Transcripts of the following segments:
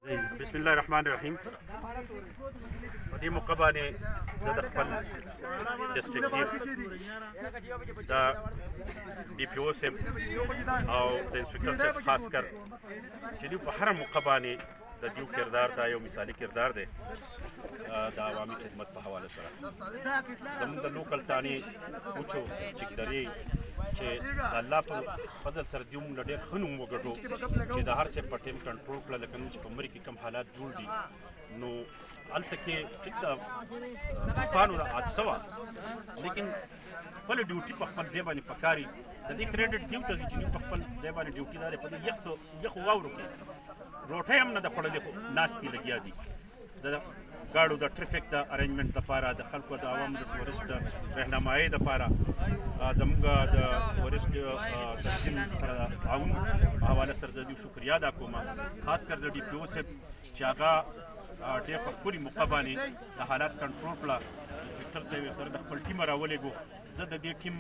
بسم الله الرحمن الرحیم. په دې موقع باندې زه د خپل ډسټرکټ د ډي پی او صاحب او د انسپکټر صاحب خاص کر چې دوی په هره موقع باندې د دیو کردار دا یو مثالي کردار دی د عوامي خدمت په حواله سره. زموږ د لوکل تاني اوچو چکدرې چې د الله په فضل سره دوی موږ ډېر ښه نوم وګټو چې د هر څه په ټیم کنټرول کړه. لکه نن چې په مری کې کوم حالات جوړ دي نو هلته کې ټیک د طوفانو د حادثه وه، لیکن خپله ډیوټي په خپل ځای باندې پکاري. د دې کریډټ دیو ته ځي چې دوی په خپل ځای باندې ډیوټي دار په دې یخو واورو کې روټۍ هم نه ده خوړلې خو ناستې لګیا دي. د ګاډو د ټریفک د ارینجمنټ دپاره، د خلکو د عوامو د ټورسټ د رهنمایۍ دپاره، زموږ د ټورسټ تنظیم سره تعاون په حواله سره زه دوی شکریا ادا کوم. خاص کر د ډي پي او صاحب چې هغه ډېر په ښکلي موقع باندې د حالات کنټرول کړه. انسپکټر صاحب سره د خپل ټیم راولېږو. زه د دې ټیم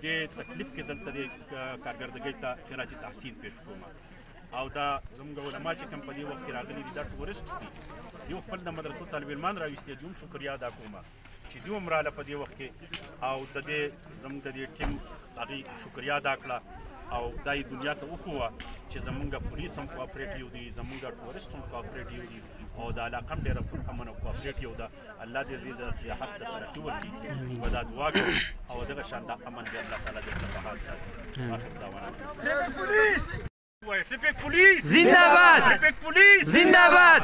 د تکلیف کې دلته د کارګردګۍ ته خراج تحسین پیش کوم. او دا زموږ علما چې کوم په دې وخت کې راغلي دي دا ټورسټس دي، دوی خپل د مدرسو طالب علمان راویستي دي. هم شکریا ادا کوم چې دوی هم راله په دې وخت کې او د دې زموږ د دې ټیم هغې شکریا ادا کړه او دا یې دنیا ته وښووه چې زموږ پولیس هم کوآپریټیو دي، زموږ ټورسټ هم کوآپریټیو دي او د علاقه هم ډېره امن او کوآپریټیو ده. الله دې دې د سیاحت ته ترقي ورکړي و دا دعا کوو او دغه شان دا امن دې الله تعالی دې په حال ساتي. آخر دعوانا زنده‌باد! زنده‌باد!